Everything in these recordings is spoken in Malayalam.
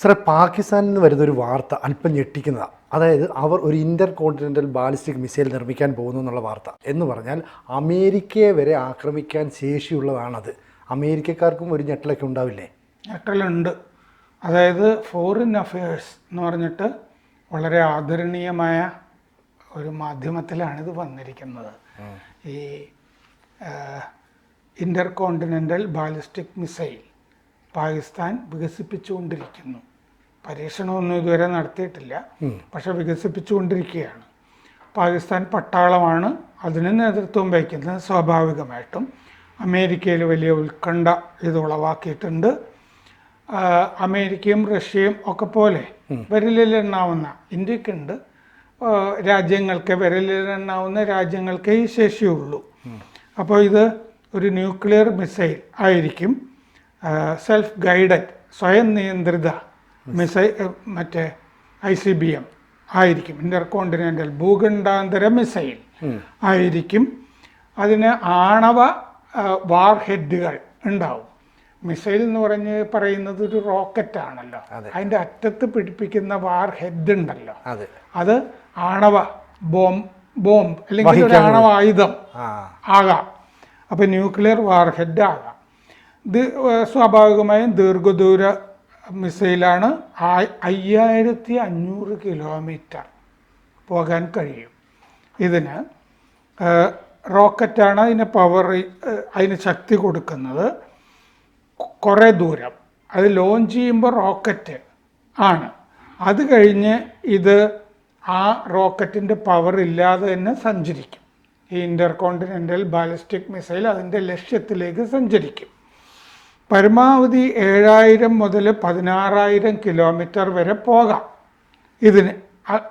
സാറേ, പാകിസ്ഥാനിൽ നിന്ന് വരുന്നൊരു വാർത്ത അല്പം ഞെട്ടിക്കുന്നതാണ്. അതായത് അവർ ഒരു ഇൻ്റർ കോണ്ടിനെൻ്റൽ ബാലിസ്റ്റിക് മിസൈൽ നിർമ്മിക്കാൻ പോകുന്നു എന്നുള്ള വാർത്ത. എന്ന് പറഞ്ഞാൽ അമേരിക്കയെ വരെ ആക്രമിക്കാൻ ശേഷിയുള്ളതാണത്. അമേരിക്കക്കാർക്കും ഒരു ഞെട്ടലൊക്കെ ഉണ്ടാവില്ലേ? ഞെട്ടലുണ്ട്. അതായത് ഫോറിൻ അഫയേഴ്സ് എന്ന് പറഞ്ഞിട്ട് വളരെ ആദരണീയമായ ഒരു മാധ്യമത്തിലാണിത് വന്നിരിക്കുന്നത്. ഈ ഇൻ്റർ കോണ്ടിനെൻ്റൽ ബാലിസ്റ്റിക് മിസൈൽ പാകിസ്ഥാൻ വികസിപ്പിച്ചുകൊണ്ടിരിക്കുന്നു. പരീക്ഷണമൊന്നും ഇതുവരെ നടത്തിയിട്ടില്ല, പക്ഷെ വികസിപ്പിച്ചുകൊണ്ടിരിക്കുകയാണ്. പാകിസ്ഥാൻ പട്ടാളമാണ് അതിന് നേതൃത്വം വഹിക്കുന്നത്. സ്വാഭാവികമായിട്ടും അമേരിക്കയിൽ വലിയ ഉത്കണ്ഠ ഇത് ഉളവാക്കിയിട്ടുണ്ട്. അമേരിക്കയും റഷ്യയും ഒക്കെ പോലെ വിരലിലെണ്ണാവുന്ന, ഇന്ത്യക്കുണ്ട് രാജ്യങ്ങൾക്ക്, വിരലിലെണ്ണാവുന്ന രാജ്യങ്ങൾക്കേ ഈ ശേഷിയുള്ളൂ. അപ്പോൾ ഇത് ഒരു ന്യൂക്ലിയർ മിസൈൽ ആയിരിക്കും. സെൽഫ് ഗൈഡഡ്, സ്വയം നിയന്ത്രിത മിസൈൽ, മറ്റേ ICBM ആയിരിക്കും. ഇൻ്റർ കോണ്ടിനെൻ്റൽ ഭൂഖണ്ഡാന്തര മിസൈൽ ആയിരിക്കും. അതിന് ആണവ വാർ ഹെഡുകൾ ഉണ്ടാവും. മിസൈൽ എന്ന് പറയുന്നത് ഒരു റോക്കറ്റ് ആണല്ലോ. അതിൻ്റെ അറ്റത്ത് പിടിപ്പിക്കുന്ന വാർ ഹെഡ് ഉണ്ടല്ലോ, അത് ആണവ ബോംബ് അല്ലെങ്കിൽ ഒരു ആണവ ആയുധം ആകാം. അപ്പോൾ ന്യൂക്ലിയർ വാർ ഹെഡ് ആകാം. ഇത് സ്വാഭാവികമായും ദീർഘദൂര മിസൈലാണ്. 5500 കിലോമീറ്റർ പോകാൻ കഴിയും. ഇതിന് റോക്കറ്റാണ് അതിന് പവർ, അതിന് ശക്തി കൊടുക്കുന്നത്. കുറേ ദൂരം അത് ലോഞ്ച് ചെയ്യുമ്പോൾ റോക്കറ്റ് ആണ്. അത് കഴിഞ്ഞ് ഇത് ആ റോക്കറ്റിൻ്റെ പവർ ഇല്ലാതെ തന്നെ സഞ്ചരിക്കും. ഈ ഇൻ്റർ കോണ്ടിനെൻ്റൽ ബാലിസ്റ്റിക് മിസൈൽ അതിൻ്റെ ലക്ഷ്യത്തിലേക്ക് സഞ്ചരിക്കും. പരമാവധി 7000 മുതൽ 16000 കിലോമീറ്റർ വരെ പോകാം. ഇതിന്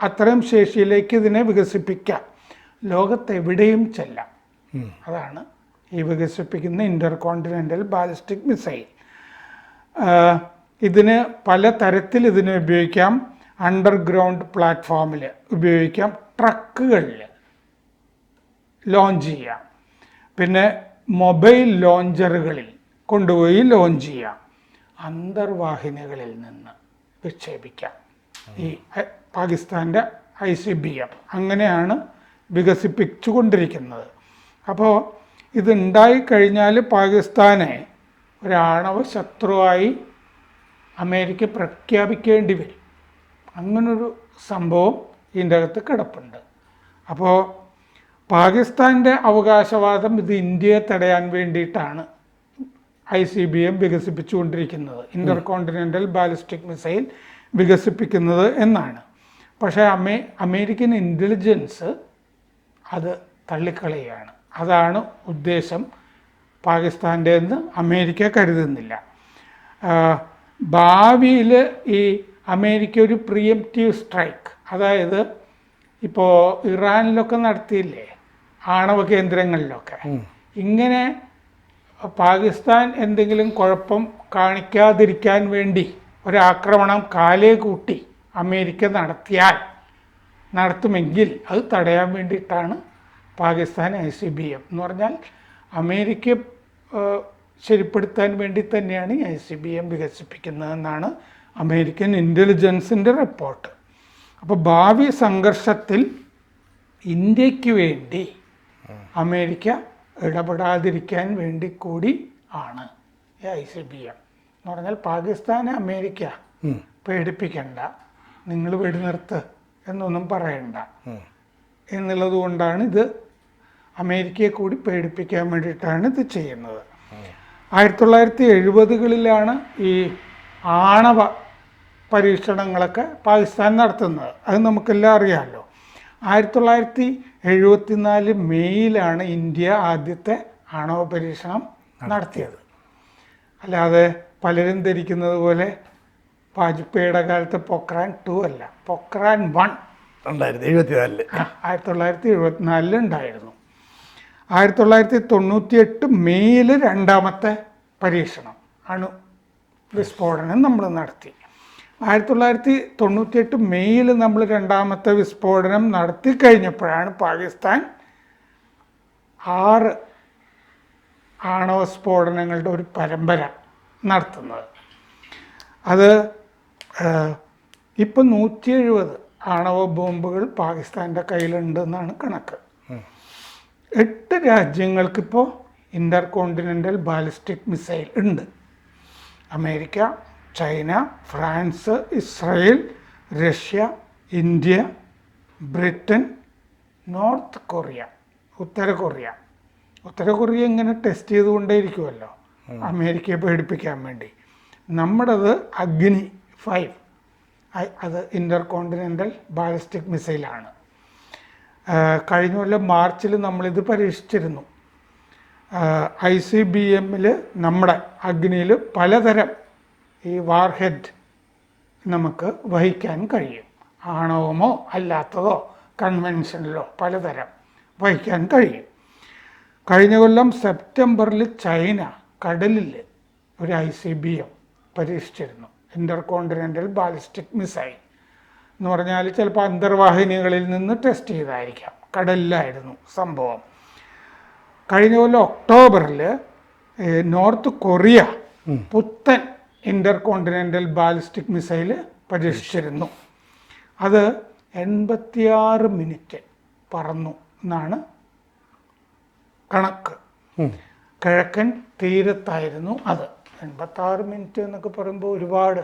അത്രയും ശേഷിയിലേക്ക് ഇതിനെ വികസിപ്പിക്കാം. ലോകത്തെവിടെയും ചെല്ലാം. അതാണ് ഈ വികസിപ്പിക്കുന്ന ഇൻ്റർ കോണ്ടിനെൻ്റൽ ബാലിസ്റ്റിക് മിസൈൽ. ഇതിന് പല തരത്തിൽ ഇതിനെ ഉപയോഗിക്കാം. അണ്ടർഗ്രൗണ്ട് പ്ലാറ്റ്ഫോമിൽ ഉപയോഗിക്കാം, ട്രക്കുകളിൽ ലോഞ്ച് ചെയ്യാം, പിന്നെ മൊബൈൽ ലോഞ്ചറുകളിൽ കൊണ്ടുപോയി ലോഞ്ച് ചെയ്യാം, അന്തർവാഹിനികളിൽ നിന്ന് വിക്ഷേപിക്കാം. ഈ പാകിസ്ഥാൻ്റെ ICBM അങ്ങനെയാണ് വികസിപ്പിച്ചു കൊണ്ടിരിക്കുന്നത്. അപ്പോൾ ഇതുണ്ടായിക്കഴിഞ്ഞാൽ പാകിസ്ഥാനെ ഒരാണവ ശത്രുവായി അമേരിക്ക പ്രഖ്യാപിക്കേണ്ടി വരും. അങ്ങനൊരു സംഭവം ഇതിൻ്റെ അകത്ത് കിടപ്പുണ്ട്. അപ്പോൾ പാകിസ്ഥാൻ്റെ അവകാശവാദം ഇത് ഇന്ത്യയെ തടയാൻ വേണ്ടിയിട്ടാണ് ICBM വികസിപ്പിച്ചുകൊണ്ടിരിക്കുന്നത്, ഇൻ്റർ കോണ്ടിനെൻ്റൽ ബാലിസ്റ്റിക് മിസൈൽ വികസിപ്പിക്കുന്നത് എന്നാണ്. പക്ഷേ അമേരിക്കൻ ഇൻ്റലിജൻസ് അത് തള്ളിക്കളയുകയാണ്. അതാണ് ഉദ്ദേശം പാകിസ്ഥാൻ്റെ എന്ന് അമേരിക്ക കരുതുന്നില്ല. ഭാവിയിൽ ഈ അമേരിക്ക ഒരു പ്രിയംപ്റ്റീവ് സ്ട്രൈക്ക്, അതായത് ഇപ്പോൾ ഇറാനിലൊക്കെ നടത്തിയില്ലേ, ആണവ കേന്ദ്രങ്ങളിലൊക്കെ, ഇങ്ങനെ പാകിസ്ഥാൻ എന്തെങ്കിലും കുഴപ്പം കാണിക്കാതിരിക്കാൻ വേണ്ടി ഒരാക്രമണം കാലേ കൂട്ടി അമേരിക്ക നടത്തുമെങ്കിൽ അത് തടയാൻ വേണ്ടിയിട്ടാണ് പാകിസ്ഥാൻ ICBM എന്ന് പറഞ്ഞാൽ അമേരിക്ക ശരിപ്പെടുത്താൻ വേണ്ടി തന്നെയാണ് ഈ ICBM വികസിപ്പിക്കുന്നതെന്നാണ് അമേരിക്കൻ ഇൻ്റലിജൻസിൻ്റെ റിപ്പോർട്ട്. അപ്പോൾ ഭാവി സംഘർഷത്തിൽ ഇന്ത്യക്ക് വേണ്ടി അമേരിക്ക ഇടപെടാതിരിക്കാൻ വേണ്ടി കൂടി ആണ് ഈ ICBM എന്ന് പറഞ്ഞാൽ പാകിസ്ഥാനെ അമേരിക്ക പേടിപ്പിക്കണ്ട, നിങ്ങൾ വെടിനിർത്ത് എന്നൊന്നും പറയണ്ട എന്നുള്ളത് കൊണ്ടാണ് ഇത് അമേരിക്കയെ കൂടി പേടിപ്പിക്കാൻ വേണ്ടിയിട്ടാണ് ഇത് ചെയ്യുന്നത്. 1970കളിലാണ് ഈ ആണവ പരീക്ഷണങ്ങളൊക്കെ പാകിസ്ഥാൻ നടത്തുന്നത്. അത് നമുക്കെല്ലാം അറിയാമല്ലോ. 1974 മെയ്യിലാണ് ഇന്ത്യ ആദ്യത്തെ ആണവ പരീക്ഷണം നടത്തിയത്. അല്ലാതെ പലരും ധരിക്കുന്നത് പോലെ വാജ്പേയിയുടെ കാലത്ത് പൊക്രാൻ 2 അല്ല, പൊക്രാൻ 1 1974 ഉണ്ടായിരുന്നു. 1998 മെയ്യിൽ രണ്ടാമത്തെ പരീക്ഷണം അണു വിസ്ഫോടനം നമ്മൾ നടത്തി. 1998 മെയ്യിൽ നമ്മൾ രണ്ടാമത്തെ വിസ്ഫോടനം നടത്തി കഴിഞ്ഞപ്പോഴാണ് പാകിസ്ഥാൻ 6 ആണവ സ്ഫോടനങ്ങളുടെ ഒരു പരമ്പര നടത്തുന്നത്. അത് ഇപ്പം 170 ആണവ ബോംബുകൾ പാകിസ്ഥാൻ്റെ കയ്യിലുണ്ടെന്നാണ് കണക്ക്. 8 രാജ്യങ്ങൾക്കിപ്പോൾ ഇൻ്റർ കോണ്ടിനെൻ്റൽ ബാലിസ്റ്റിക് മിസൈൽ ഉണ്ട്. America, China, France, Israel, Russia, India, Britain, North Korea, ഉത്തര കൊറിയ ഇങ്ങനെ ടെസ്റ്റ് ചെയ്തുകൊണ്ടേയിരിക്കുമല്ലോ അമേരിക്കയെ പേടിപ്പിക്കാൻ വേണ്ടി. നമ്മുടേത് അഗ്നി 5, അത് ഇൻ്റർ കോണ്ടിനെൻ്റൽ ബാലിസ്റ്റിക് മിസൈലാണ്. കഴിഞ്ഞ കൊല്ലം മാർച്ചിൽ നമ്മളിത് പരീക്ഷിച്ചിരുന്നു. ICBM-ൽ നമ്മുടെ അഗ്നിയിൽ പലതരം ഈ വാർഹെഡ് നമുക്ക് വഹിക്കാൻ കഴിയും. ആണവമോ അല്ലാത്തതോ കൺവെൻഷനിലോ പലതരം വഹിക്കാൻ കഴിയും. കഴിഞ്ഞ കൊല്ലം സെപ്റ്റംബറിൽ ചൈന കടലിൽ ഒരു ICBM പരീക്ഷിച്ചിരുന്നു, ഇൻ്റർ കോണ്ടിനെൻ്റൽ ബാലിസ്റ്റിക് മിസൈൽ എന്ന് പറഞ്ഞാൽ ചിലപ്പോൾ അന്തർവാഹിനികളിൽ നിന്ന് ടെസ്റ്റ് ചെയ്തായിരിക്കാം. കടലിലായിരുന്നു സംഭവം. കഴിഞ്ഞ കൊല്ലം ഒക്ടോബറിൽ നോർത്ത് കൊറിയ പുത്തൻ ഇൻ്റർ കോണ്ടിനെൻ്റൽ ബാലിസ്റ്റിക് മിസൈൽ പരീക്ഷിച്ചിരുന്നു. അത് 86 മിനിറ്റ് പറന്നു എന്നാണ് കണക്ക്. കിഴക്കൻ തീരത്തായിരുന്നു അത്. 86 മിനിറ്റ് എന്നൊക്കെ പറയുമ്പോൾ ഒരുപാട്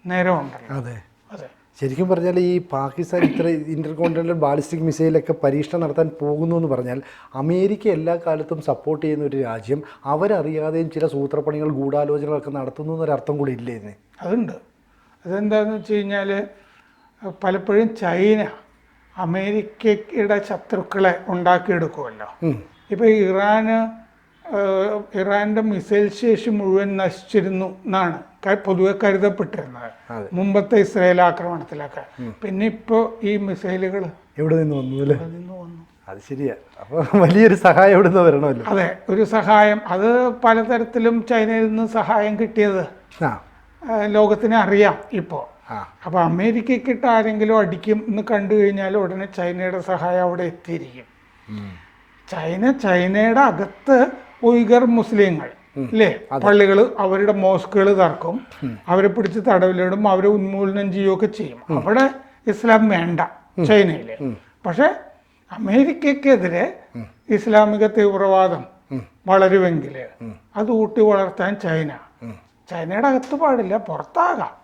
നേരമുണ്ടല്ലോ. അതെ അതെ. ശരിക്കും പറഞ്ഞാൽ ഈ പാകിസ്ഥാൻ ഇത്ര ഇൻ്റർ കോണ്ടിനെൻ്റൽ ബാലിസ്റ്റിക് മിസൈലൊക്കെ പരീക്ഷണം നടത്താൻ പോകുന്നു എന്ന് പറഞ്ഞാൽ അമേരിക്ക എല്ലാ കാലത്തും സപ്പോർട്ട് ചെയ്യുന്ന ഒരു രാജ്യം അവരറിയാതെയും ചില സൂത്രപ്പണികൾ ഗൂഢാലോചനകളൊക്കെ നടത്തുന്നു എന്നൊരർത്ഥം കൂടി ഇല്ലേ ഇതിന്? അതുണ്ട്. അതെന്താണെന്ന് വെച്ച് കഴിഞ്ഞാൽ പലപ്പോഴും ചൈന അമേരിക്കയുടെ ശത്രുക്കളെ ഉണ്ടാക്കിയെടുക്കുമല്ലോ. ഇപ്പോൾ ഇറാൻ്റെ മിസൈൽ ശേഷി മുഴുവൻ നശിച്ചിരുന്നു എന്നാണ് പൊതുവെ കരുതപ്പെട്ടിരുന്നത് മുമ്പത്തെ ഇസ്രായേൽ ആക്രമണത്തിലൊക്കെ. പിന്നെ ഇപ്പോൾ ഈ മിസൈലുകൾ എവിടെ നിന്ന് വന്നു അല്ലേ? വന്നു. അത് ശരിയാ. അപ്പോൾ വലിയൊരു സഹായം എവിടെ നിന്ന് വരണമല്ലോ. അതെ, ഒരു സഹായം. അത് പലതരത്തിലും ചൈനയിൽ നിന്ന് സഹായം കിട്ടിയത് ലോകത്തിന് അറിയാം ഇപ്പോൾ. അപ്പോൾ അമേരിക്കയ്ക്കിട്ട് ആരെങ്കിലും അടിക്കും എന്ന് കണ്ടു കഴിഞ്ഞാൽ ഉടനെ ചൈനയുടെ സഹായം അവിടെ എത്തിയിരിക്കും. ചൈനയുടെ അകത്ത് ഉയ്ഗർ മുസ്ലിങ്ങൾ അല്ലേ, പള്ളികൾ, അവരുടെ മോസ്കുകൾ തർക്കും, അവരെ പിടിച്ച് തടവിലിടും, അവരെ ഉന്മൂലനം ചെയ്യുകയൊക്കെ ചെയ്യും. അവിടെ ഇസ്ലാം വേണ്ട ചൈനയിൽ. പക്ഷെ അമേരിക്കക്കെതിരെ ഇസ്ലാമിക തീവ്രവാദം വളരുമെങ്കിൽ അത് ഊട്ടി വളർത്താൻ ചൈനയുടെ അകത്ത് പാടില്ല, പുറത്താകാം.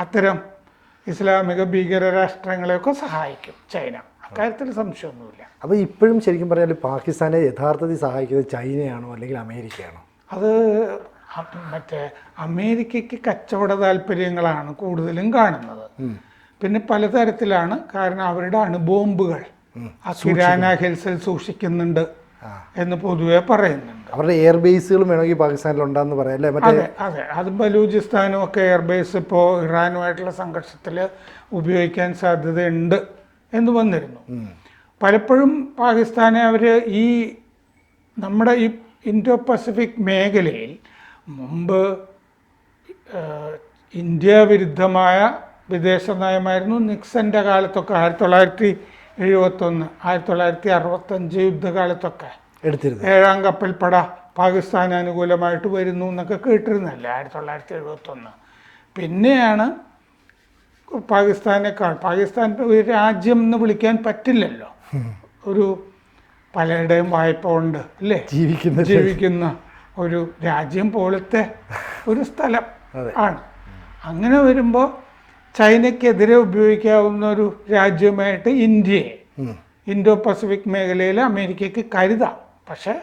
അത്തരം ഇസ്ലാമിക ഭീകര രാഷ്ട്രങ്ങളെയൊക്കെ സഹായിക്കും ചൈന. അക്കാര്യത്തിൽ സംശയമൊന്നുമില്ല. അപ്പോൾ ഇപ്പോഴും ശരിക്കും പറഞ്ഞാൽ പാകിസ്ഥാനെ യഥാർത്ഥത്തിൽ സഹായിക്കുന്നത് ചൈനയാണോ അല്ലെങ്കിൽ അമേരിക്കയാണോ? അത് മറ്റേ അമേരിക്കയ്ക്ക് കച്ചവട താല്പര്യങ്ങളാണ് കൂടുതലും കാണുന്നത്. പിന്നെ പലതരത്തിലാണ്. കാരണം അവരുടെ അണുബോംബുകൾ കിരാന ഹിൽസിൽ സൂക്ഷിക്കുന്നുണ്ട് എന്ന് പൊതുവെ പറയുന്നുണ്ട്. അവരുടെ എയർബേസുകളും വേണമെങ്കിൽ പാകിസ്ഥാനിൽ ഉണ്ടെന്ന് പറയാം അല്ലേ? അതെ അതെ. അത് ബലൂചിസ്ഥാനും ഒക്കെ എയർബേസ് ഇപ്പോൾ ഇറാനുമായിട്ടുള്ള സംഘർഷത്തിൽ ഉപയോഗിക്കാൻ സാധ്യതയുണ്ട് എന്ന് വന്നിരുന്നു. പലപ്പോഴും പാകിസ്ഥാനെ അവർ ഈ നമ്മുടെ ഈ ഇൻഡോ പസഫിക് മേഖലയിൽ മുമ്പ് ഇന്ത്യ വിരുദ്ധമായ വിദേശ നയമായിരുന്നു നിക്സന്റെ കാലത്തൊക്കെ. 1971, 1965 യുദ്ധകാലത്തൊക്കെ എടുത്തിരുന്നു. 7ാം കപ്പൽപ്പട പാകിസ്ഥാൻ അനുകൂലമായിട്ട് വരുന്നു എന്നൊക്കെ കേട്ടിരുന്നല്ലേ 1971. പിന്നെയാണ് പാകിസ്ഥാൻ ഒരു രാജ്യം എന്ന് വിളിക്കാൻ പറ്റില്ലല്ലോ. ഒരു പലരുടെയും വായ്പ ഉണ്ട് അല്ലേ ജീവിക്കുന്ന ഒരു രാജ്യം പോലത്തെ ഒരു സ്ഥലം ആണ്. അങ്ങനെ വരുമ്പോൾ ചൈനയ്ക്കെതിരെ ഉപയോഗിക്കാവുന്ന ഒരു രാജ്യമായിട്ട് ഇന്ത്യയെ ഇൻഡോ പസഫിക് മേഖലയിൽ അമേരിക്കയ്ക്ക് കരുതാം. പക്ഷേ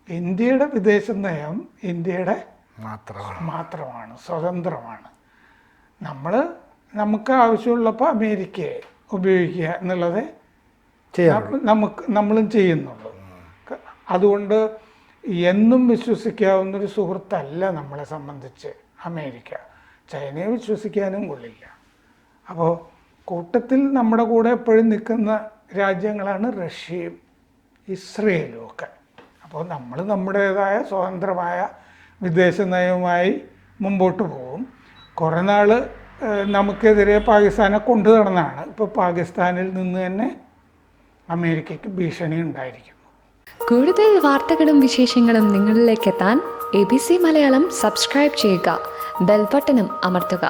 ഇന്ത്യയുടെ വിദേശ നയം ഇന്ത്യയുടെ മാത്രമാണ്, സ്വതന്ത്രമാണ്. നമുക്ക് ആവശ്യമുള്ളപ്പോൾ അമേരിക്കയെ ഉപയോഗിക്കുക എന്നുള്ളത് നമ്മളും ചെയ്യുന്നുള്ളൂ. അതുകൊണ്ട് എന്നും വിശ്വസിക്കാവുന്നൊരു സുഹൃത്തല്ല നമ്മളെ സംബന്ധിച്ച് അമേരിക്ക. ചൈനയെ വിശ്വസിക്കാനും കൊള്ളില്ല. അപ്പോൾ കൂട്ടത്തിൽ നമ്മുടെ കൂടെ എപ്പോഴും നിൽക്കുന്ന രാജ്യങ്ങളാണ് റഷ്യയും ഇസ്രയേലും ഒക്കെ. അപ്പോൾ നമ്മൾ നമ്മുടേതായ സ്വതന്ത്രമായ വിദേശ നയവുമായി മുമ്പോട്ട് പോകും. കുറേ നാൾ നമുക്കെതിരെ പാകിസ്ഥാനെ കൊണ്ടു നടന്നാണ്. ഇപ്പോൾ പാകിസ്ഥാനിൽ നിന്ന് തന്നെ അമേരിക്കയ്ക്ക് ഭീഷണി ഉണ്ടായിരിക്കുന്നു. കൂടുതൽ വാർത്തകളും വിശേഷങ്ങളും നിങ്ങളിലേക്ക് എത്താൻ ABC മലയാളം സബ്സ്ക്രൈബ് ചെയ്യുക, ബെൽ ബട്ടണും അമർത്തുക.